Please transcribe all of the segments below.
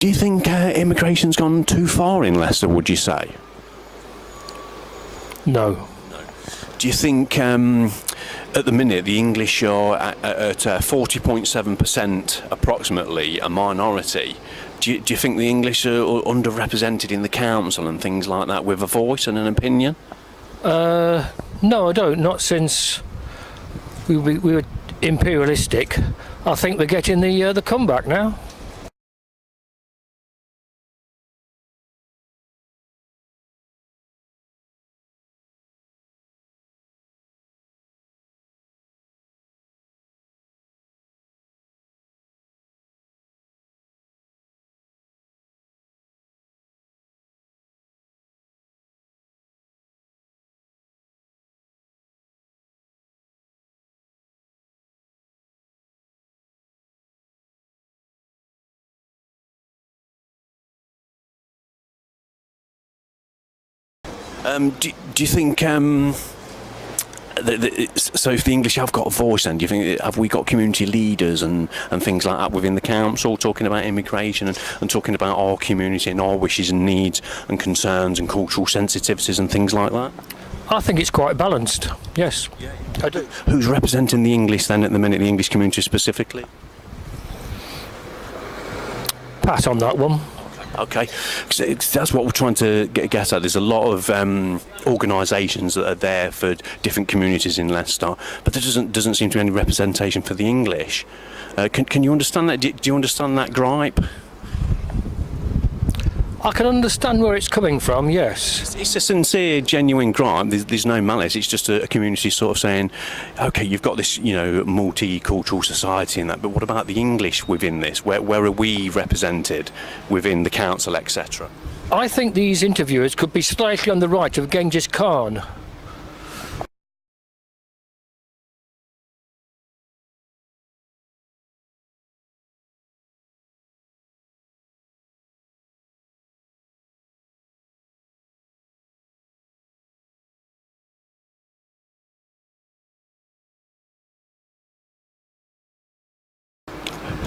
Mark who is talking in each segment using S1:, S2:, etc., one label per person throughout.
S1: Do you think immigration's gone too far in Leicester, would you say?
S2: No.
S1: Do you think at the minute the English are at 40.7% approximately a minority? Do you think the English are underrepresented in the council and things like that with a voice and an opinion?
S2: No, I don't. Not since we were imperialistic. I think we're getting the comeback now.
S1: Do you think so if the English have got a voice, then do you think have we got community leaders and things like that within the council talking about immigration and talking about our community and our wishes and needs and concerns and cultural sensitivities and things like that?
S2: I think it's quite balanced. Yes, I do.
S1: Who's representing the English then at the minute, the English community specifically?
S2: Pass on that one.
S1: Okay, that's what we're trying to get at. There's a lot of organisations that are there for different communities in Leicester, but there doesn't seem to be any representation for the English. Can you understand that? Do you understand that gripe?
S2: I can understand where it's coming from, yes.
S1: It's a sincere, genuine gripe. There's no malice. It's just a community sort of saying, okay, you've got this, multicultural society and that, but what about the English within this? Where are we represented within the council, etc.?
S2: I think these interviewers could be slightly on the right of Genghis Khan.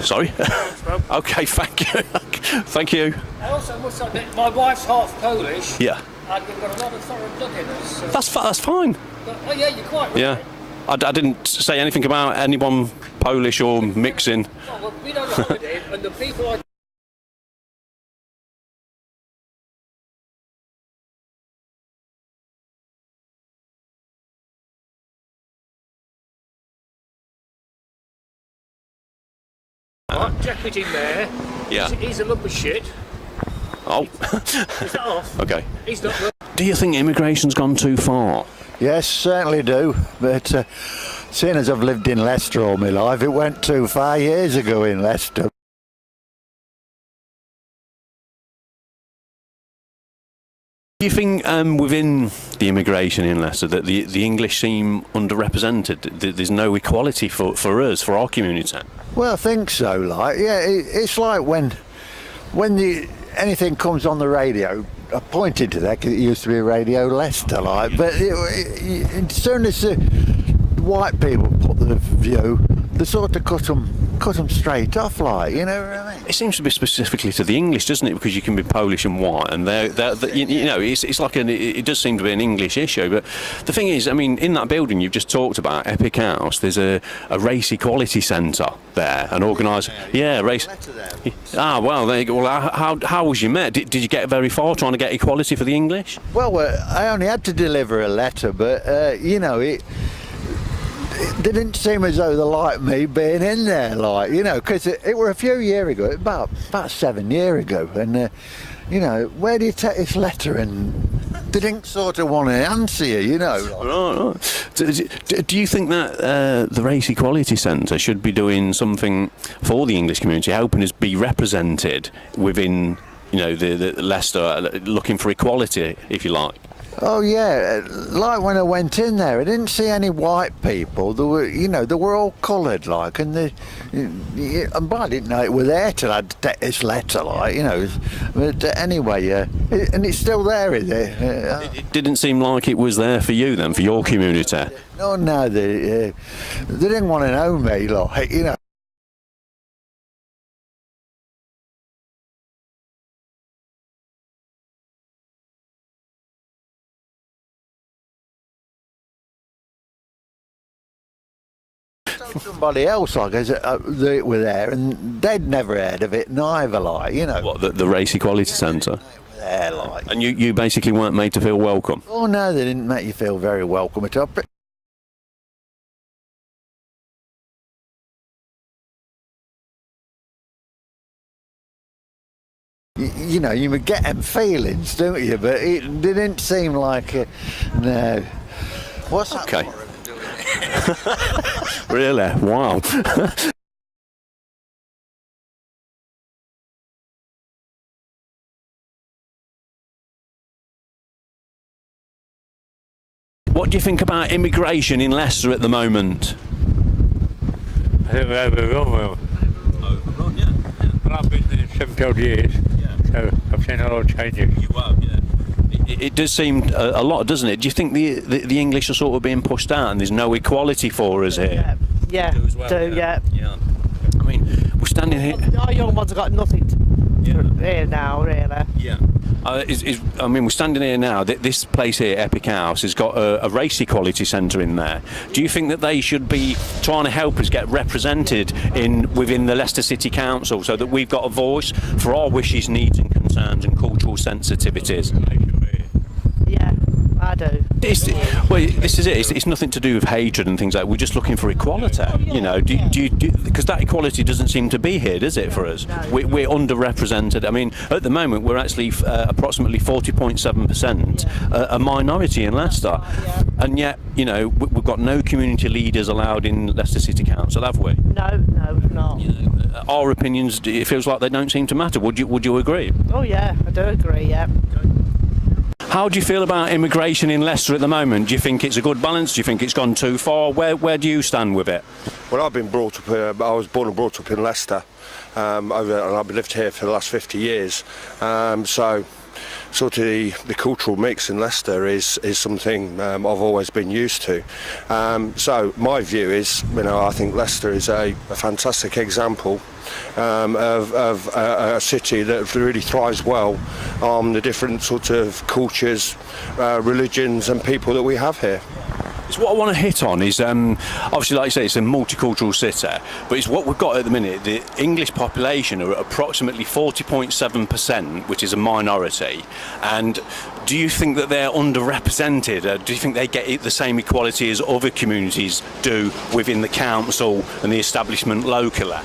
S1: Sorry? Okay, thank you. Thank you.
S2: I also must admit, my wife's half Polish.
S1: Yeah.
S2: And we've got a lot of foreign blood in us. So.
S1: That's fine.
S2: But, oh yeah, you're quite right.
S1: Yeah. I didn't say anything about anyone Polish or mixing.
S2: Oh, well, we don't know it, and the people I... Deputy Mayor,
S1: Yeah.
S2: he's a lump of shit.
S1: Oh.
S2: Is that off?
S1: Okay.
S2: He's not...
S1: Do you think immigration's gone too far?
S3: Yes, certainly do. But seeing as I've lived in Leicester all my life, it went too far years ago in Leicester.
S1: Do you think within the immigration in Leicester that the English seem underrepresented? There's no equality for us, for our community?
S3: Well, I think so. It's like when anything comes on the radio. I pointed to that because it used to be Radio Leicester, but as soon as the white people put the view, they sort of cut them straight off, you know what I mean?
S1: It seems to be specifically to the English, doesn't it? Because you can be Polish and white, and it's like it does seem to be an English issue. But the thing is, I mean, in that building you've just talked about, Epic House, there's a race equality centre there, an organised, race. Ah, well, there you go. Well, how was you met? Did you get very far trying to get equality for the English?
S3: Well, I only had to deliver a letter, but it didn't seem as though they liked me being in there, because it were a few years ago, about 7 years ago, and where do you take this letter? And they didn't sort of want to answer you,
S1: Right. Do you think that the Race Equality Centre should be doing something for the English community, helping us be represented within, the Leicester, looking for equality, if you like?
S3: Oh yeah, like when I went in there, I didn't see any white people. They were all coloured, and I didn't know it was there till I'd take this letter, But anyway, and it's still there, is it?
S1: It didn't seem like it was there for you then, for your community.
S3: No, they didn't want to know me, Somebody else like us that were there, and they'd never heard of it neither. Like, you know.
S1: What, the Race Equality Centre?
S3: There, like.
S1: And you basically weren't made to feel welcome?
S3: Oh no, they didn't make you feel very welcome at all. You know, you would get them feelings, don't you? But it didn't seem like no. What's that?
S1: Okay. Really? Wow. What do you think about immigration in Leicester at the moment?
S4: I think we're overrun well.
S1: Overrun, yeah.
S4: Well, I've been there 70 odd years, so I've seen a lot of changes.
S1: You have, yeah. It does seem a lot, doesn't it? Do you think the English are sort of being pushed out and there's no equality for us here?
S5: Yeah, yeah.
S1: I mean, we're standing here.
S5: Our young ones have got nothing here now, really.
S1: Yeah. I mean, we're standing here now. This place here, Epic House, has got a race equality centre in there. Do you think that they should be trying to help us get represented within the Leicester City Council so that we've got a voice for our wishes, needs and concerns and cultural sensitivities?
S5: Yeah, I do.
S1: Well, this is it. It's nothing to do with hatred and things like that. We're just looking for equality, you know. Because that equality doesn't seem to be here, does it, for us? We're underrepresented. I mean, at the moment, we're actually approximately 40.7% a minority in Leicester. And yet, you know, we've got no community leaders allowed in Leicester City Council, have we?
S5: No, not.
S1: You know, our opinions, it feels like they don't seem to matter. Would you agree?
S5: Oh, yeah, I do agree, yeah.
S1: How do you feel about immigration in Leicester at the moment? Do you think it's a good balance? Do you think it's gone too far? Where do you stand with it?
S6: Well, I've been brought up. I was born and brought up in Leicester, and I've lived here for the last 50 years. So, sort of the cultural mix in Leicester is something I've always been used to. So, my view is, you know, I think Leicester is a fantastic example of a city that really thrives well on the different sort of cultures, religions and people that we have here.
S1: It's what I want to hit on is obviously, like I say, it's a multicultural city, but it's what we've got at the minute. The English population are at approximately 40.7%, which is a minority. And do you think that they're underrepresented? Do you think they get the same equality as other communities do within the council and the establishment locally?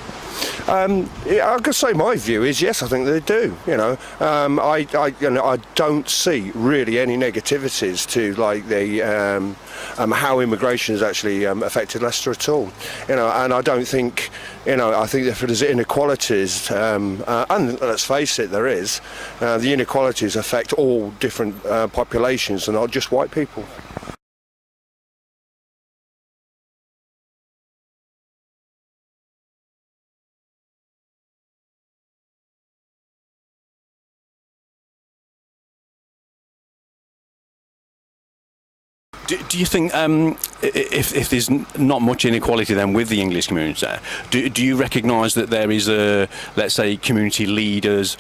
S6: I could say my view is yes, I think they do. You know, I don't see really any negativities to like the how immigration has actually affected Leicester at all. You know, and I don't think, you know, I think if there's inequalities, and let's face it, there is. The inequalities affect all different populations and not just white people.
S1: Do you think if there's not much inequality then with the English community, do you recognise that there is let's say community leaders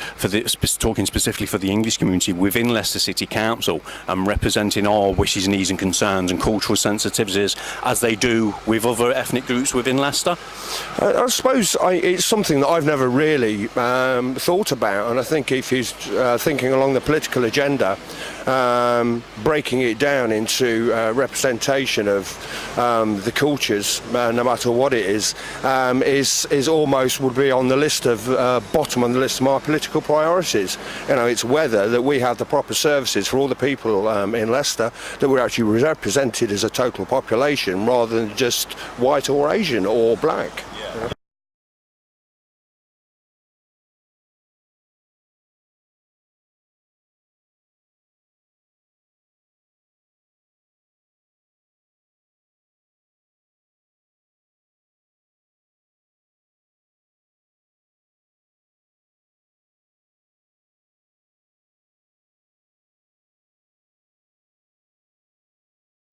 S1: talking specifically for the English community within Leicester City Council and representing our wishes, needs and concerns and cultural sensitivities as they do with other ethnic groups within Leicester?
S6: I suppose it's something that I've never really thought about, and I think if he's thinking along the political agenda, breaking it down into representation of the cultures, no matter what it is almost would be on the list of bottom on the list of my political priorities. You know, it's whether that we have the proper services for all the people in Leicester, that we're actually represented as a total population rather than just white or Asian or black.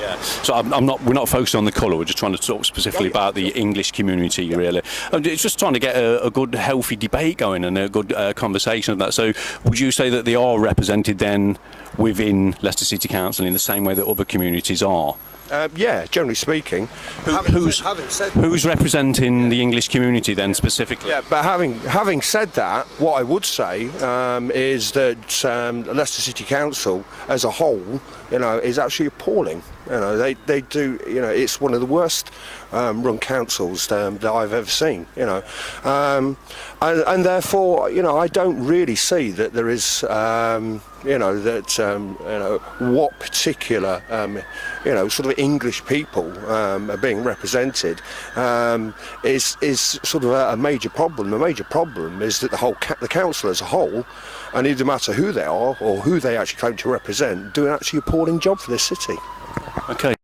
S6: Yeah.
S1: So we're not focusing on the colour, we're just trying to talk specifically about the English community, really. It's just trying to get a good, healthy debate going and a good conversation of that. So would you say that they are represented then within Leicester City Council in the same way that other communities are?
S6: Yeah, generally speaking.
S1: Who's representing the English community then specifically?
S6: Yeah, but having said that, what I would say is that Leicester City Council as a whole, is actually appalling. They do. It's one of the worst run councils that I've ever seen. And therefore, I don't really see that there is. What particular, sort of English people are being represented is sort of a major problem. The major problem is that the council as a whole, and it doesn't matter who they are or who they actually claim to represent, do an actually appalling job for this city.
S1: Okay.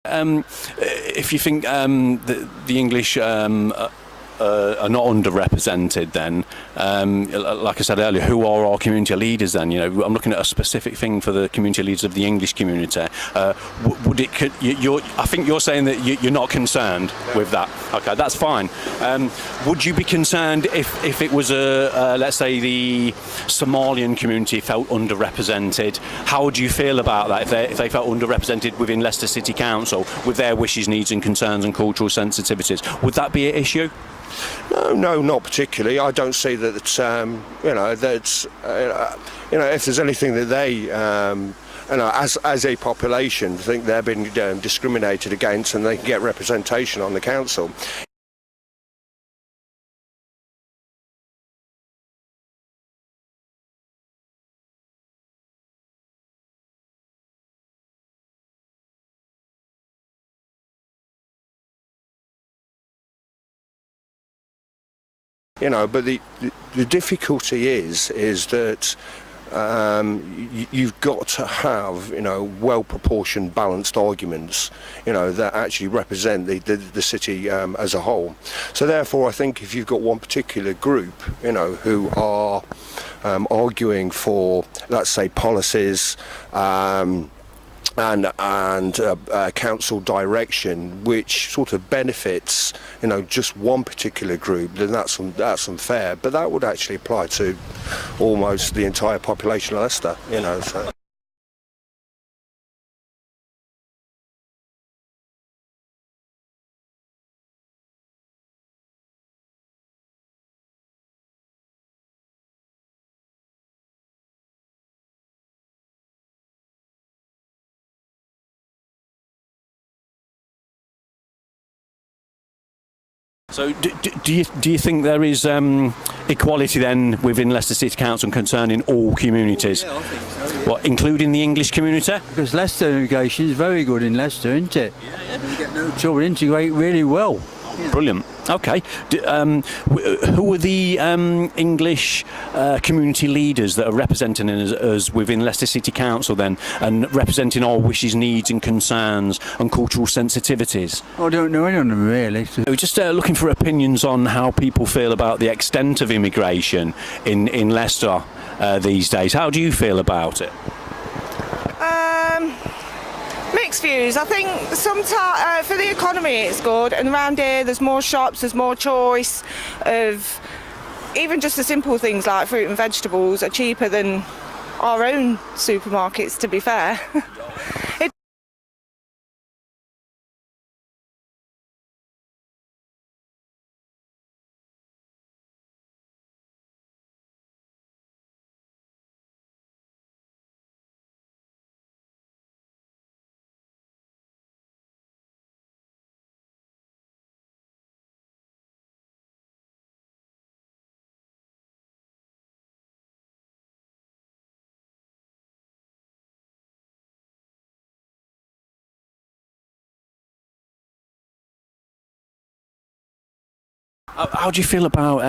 S1: If you think the English are not underrepresented, then, like I said earlier, who are our community leaders then? I'm looking at a specific thing for the community leaders of the English community. I think you're saying that you're not concerned with that. Okay, that's fine. Would you be concerned if it was let's say the Somalian community felt underrepresented? How would you feel about that if they felt underrepresented within Leicester City Council with their wishes, needs and concerns and cultural sensitivities? Would that be an issue?
S6: No, not particularly. I don't see that. If there's anything that they, as a population, think they're being discriminated against, and they can get representation on the council. But the difficulty is that you've got to have well-proportioned, balanced arguments that actually represent the city as a whole. So therefore, I think if you've got one particular group who are arguing for, let's say, policies and council direction which sort of benefits just one particular group, then that's unfair. But that would actually apply to almost the entire population of Leicester. So.
S1: So do you think there is equality then within Leicester City Council concerning all communities?
S7: Yeah, I think so. Yeah.
S1: What, including the English community?
S7: Because Leicester irrigation is very good in Leicester, isn't it?
S1: Yeah.
S7: We get no trouble, integrate really well.
S1: Brilliant. Okay. Who are the English community leaders that are representing us within Leicester City Council then, and representing our wishes, needs and concerns and cultural sensitivities?
S7: I don't know any of them really.
S1: We're just looking for opinions on how people feel about the extent of immigration in Leicester these days. How do you feel about it?
S5: Mixed views. I think sometimes for the economy it's good, and around here there's more shops, there's more choice of even just the simple things like fruit and vegetables are cheaper than our own supermarkets, to be fair.
S1: How do you feel about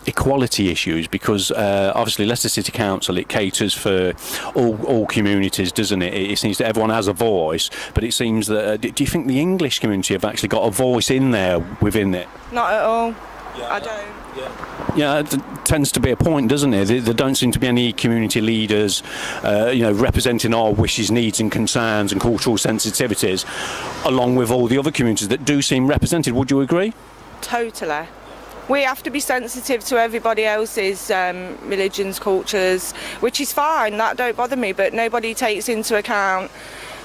S1: equality issues? Because obviously Leicester City Council, it caters for all communities, doesn't it? It seems that everyone has a voice, but it seems that do you think the English community have actually got a voice in there within it?
S5: Not at all. I don't.
S1: Yeah, it tends to be a point, doesn't it? There don't seem to be any community leaders, representing our wishes, needs and concerns and cultural sensitivities, along with all the other communities that do seem represented. Would you agree?
S5: Totally. We have to be sensitive to everybody else's religions, cultures, which is fine, that don't bother me, but nobody takes into account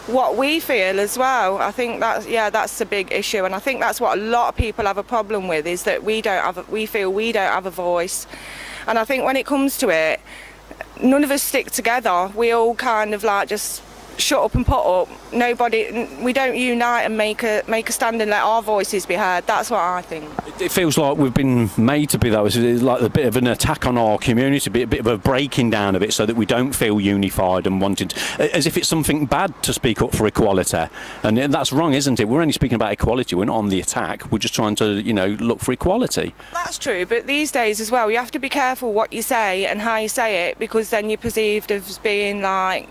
S5: what we feel as well. I think that's a big issue, and I think that's what a lot of people have a problem with, is that we feel we don't have a voice. And I think when it comes to it, none of us stick together. We all kind of like just shut up and put up. We don't unite and make a stand and let our voices be heard. That's what I think.
S1: It feels like we've been made to be that. It's like a bit of an attack on our community, a bit of a breaking down of it, so that we don't feel unified and wanted, as if it's something bad to speak up for equality. And that's wrong, isn't it? We're only speaking about equality. We're not on the attack. We're just trying to, look for equality.
S5: That's true, but these days as well, you have to be careful what you say and how you say it, because then you're perceived as being like,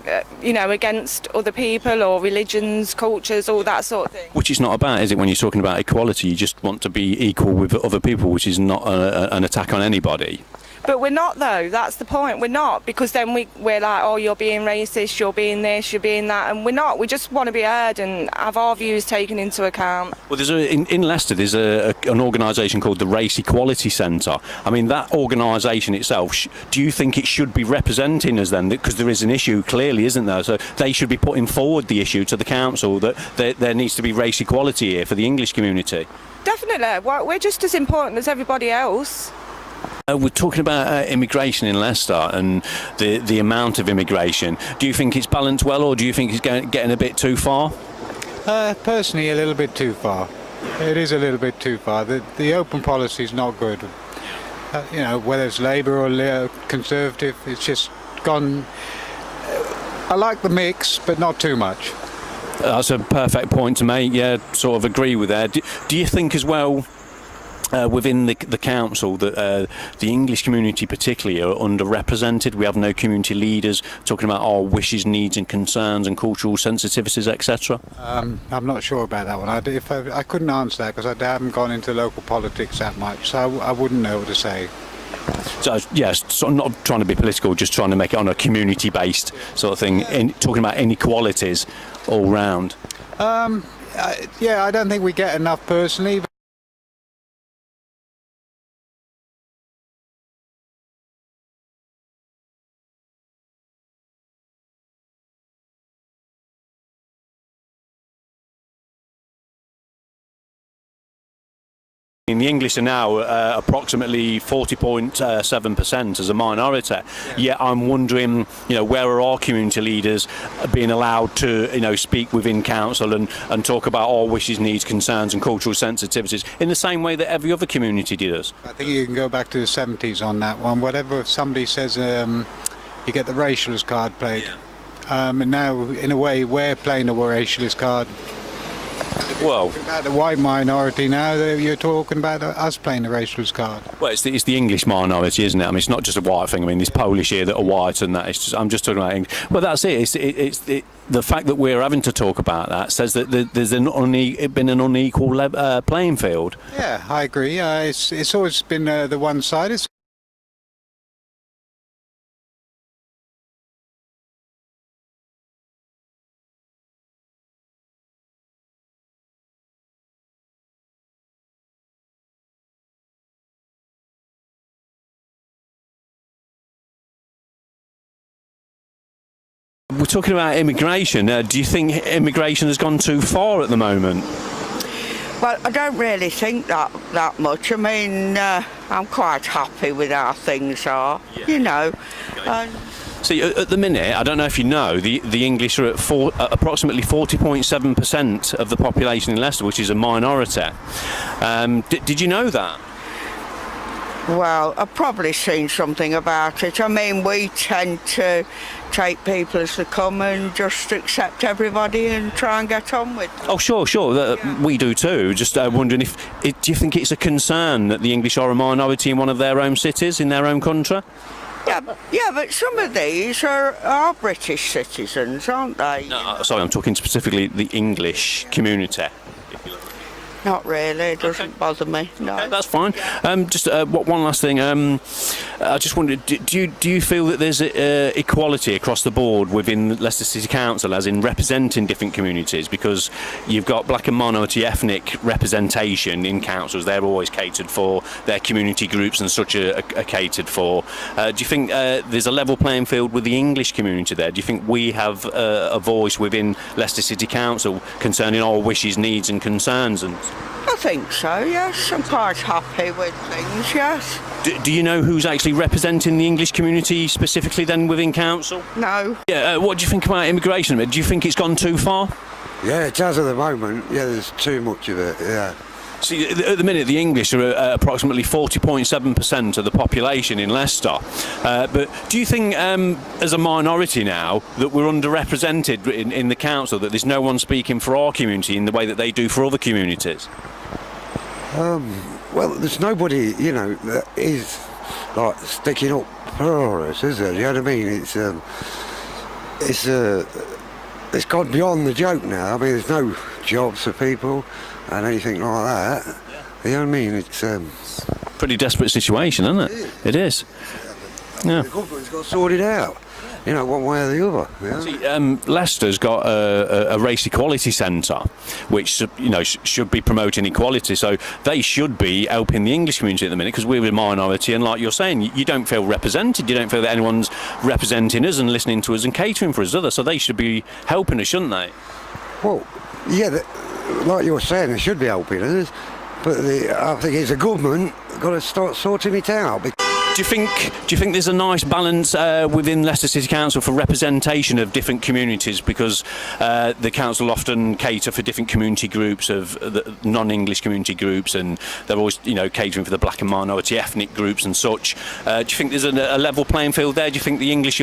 S5: against other people or religions, cultures, all that sort of thing.
S1: Which is not about, is it, when you're talking about equality? You just want to be equal with other people, which is not an attack on anybody.
S5: But we're not, though. That's the point. We're not, because then we're like, oh, you're being racist, you're being this, you're being that, and we're not. We just want to be heard and have our views taken into account.
S1: Well, in Leicester, there's an organisation called the Race Equality Centre. I mean, that organisation itself, do you think it should be representing us then? Because there is an issue, clearly, isn't there? So they should be putting forward the issue to the council that there needs to be race equality here for the English community.
S5: Definitely. We're just as important as everybody else.
S1: We're talking about immigration in Leicester and the amount of immigration. Do you think it's balanced well, or do you think it's getting a bit too far?
S8: Personally, a little bit too far. It is a little bit too far. The open policy is not good. Whether it's Labour or Conservative, it's just gone. I like the mix, but not too much.
S1: That's a perfect point to make. Yeah, sort of agree with that. Do you think as well, within the council, that the English community particularly are underrepresented? We have no community leaders talking about our wishes, needs and concerns and cultural sensitivities, etc.
S8: I'm not sure about that one. I couldn't answer that, because I haven't gone into local politics that much, so I wouldn't know what to say.
S1: So yes, so I'm not trying to be political, just trying to make it on a community-based sort of thing, talking about inequalities all round.
S8: I don't think we get enough personally.
S1: The English are now approximately 40.7% as a minority. Yet I'm wondering, where are our community leaders being allowed to, speak within council and talk about our wishes, needs, concerns and cultural sensitivities in the same way that every other community does?
S8: I think you can go back to the 70s on that one. Whatever somebody says, you get the racialist card played. And now, in a way, we're playing a racialist card.
S1: Well,
S8: about the white minority now, you're talking about us playing the racialist card.
S1: Well, it's the English minority, isn't it? I mean, it's not just a white thing. I mean, there's Polish here that are white, and that. I'm just talking about English. Well, that's it. It's the fact that we're having to talk about that says that there's been an unequal playing field.
S8: Yeah, I agree. It's always been the one-sided.
S1: We're talking about immigration. Do you think immigration has gone too far at the moment?
S9: Well, I don't really think that much. I mean, I'm quite happy with how things are,
S1: See, at the minute, I don't know if you know, the English are at approximately 40.7% of the population in Leicester, which is a minority. Did you know that?
S9: Well, I've probably seen something about it. I mean, we tend to take people as they come and just accept everybody and try and get on with them.
S1: Oh, sure. We do too. Just wondering do you think it's a concern that the English are a minority in one of their own cities, in their own country?
S9: Yeah, but some of these are British citizens, aren't they?
S1: No, sorry, I'm talking specifically the English community.
S9: Not really, it doesn't bother me, no.
S1: Okay, that's fine. Just one last thing. I just wondered, do you feel that there's equality across the board within Leicester City Council, as in representing different communities? Because you've got black and minority ethnic representation in councils. They're always catered for. Their community groups and such are catered for. Do you think there's a level playing field with the English community there? Do you think we have a voice within Leicester City Council concerning our wishes, needs and concerns? And
S9: I think so, yes. I'm quite happy with things, yes.
S1: do you know who's actually representing the English community specifically then within council?
S9: No.
S1: Yeah. What do you think about immigration? Do you think it's gone too far?
S10: Yeah, it does at the moment. Yeah, there's too much of it, yeah.
S1: See, at the minute, the English are approximately 40.7% of the population in Leicester. But do you think, as a minority now, that we're underrepresented in the council, that there's no one speaking for our community in the way that they do for other communities?
S10: Well, there's nobody, that is, like, sticking up for us, is there? You know what I mean? It's gone beyond the joke now. I mean, there's no jobs for people and anything like that. You know what I mean? It's
S1: pretty desperate situation, isn't it? It is. Yeah.
S10: The government's got to sort it out, one way or the other.
S1: See, Leicester's got a race equality centre, which should be promoting equality. So they should be helping the English community at the minute, because we're a minority, and like you're saying, you don't feel represented. You don't feel that anyone's representing us and listening to us and catering for us, either. So they should be helping us, shouldn't they?
S10: Well, yeah, like you were saying, they should be helping us, but I think it's the government got to start sorting it out.
S1: Do you think there's a nice balance within Leicester City Council for representation of different communities? Because the council often cater for different community groups of the non-English community groups, and they're always catering for the black and minority ethnic groups and such. Do you think there's a level playing field there? Do you think the English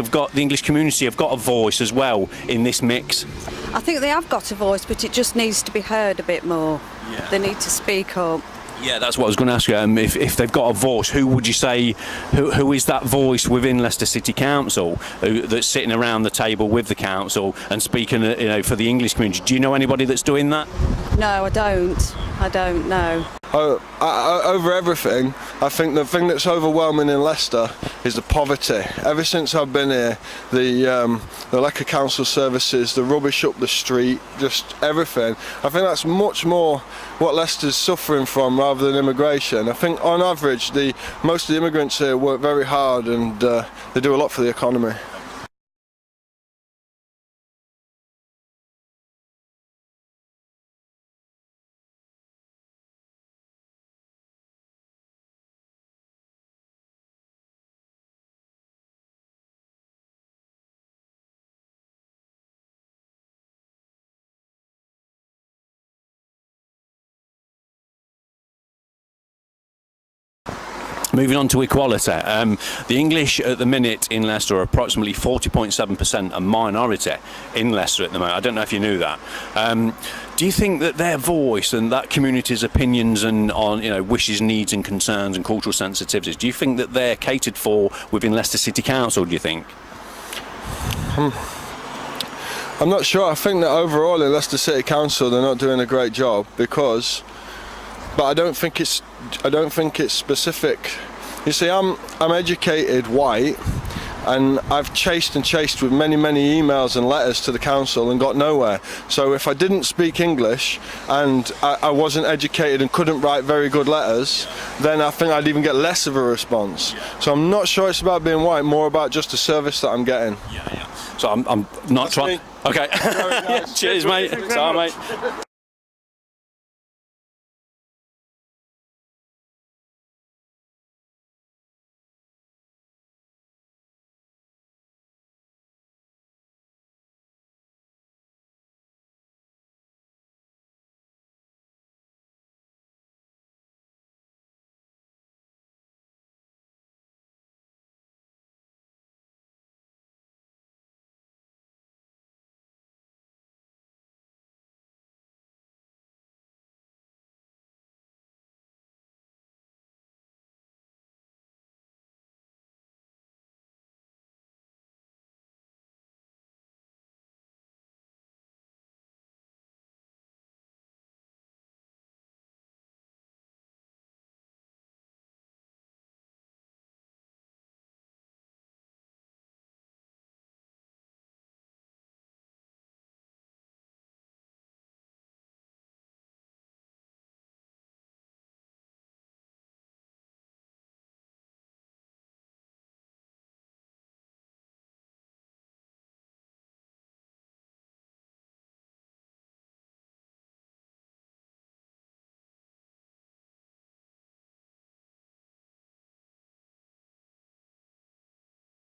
S1: community have got a voice as well in this mix?
S11: I think they have got a voice, but it just needs to be heard a bit more.
S1: Yeah.
S11: They need to speak up.
S1: Yeah, that's what I was going to ask you. If they've got a voice, who would you say, who is that voice within Leicester City Council that's sitting around the table with the council and speaking, for the English community? Do you know anybody that's doing that?
S11: No, I don't know.
S12: Over everything, I think the thing that's overwhelming in Leicester is the poverty. Ever since I've been here, the lack of council services, the rubbish up the street, just everything. I think that's much more what Leicester's suffering from rather than immigration. I think on average, most of the immigrants here work very hard, and they do a lot for the economy.
S1: Moving on to equality, the English at the minute in Leicester are approximately 40.7% a minority in Leicester at the moment. I don't know if you knew that. Do you think that their voice and that community's opinions and on wishes, needs and concerns and cultural sensitivities, do you think that they're catered for within Leicester City Council, do you think?
S12: I'm not sure. I think that overall in Leicester City Council they're not doing a great job, but I don't think it's specific. You see, I'm educated white, and I've chased with many emails and letters to the council and got nowhere. So if I didn't speak English and I wasn't educated and couldn't write very good letters, then I think I'd even get less of a response. So I'm not sure it's about being white, more about just the service that I'm getting.
S1: Yeah. So I'm not trying. Okay. Cheers, mate. Sorry, mate.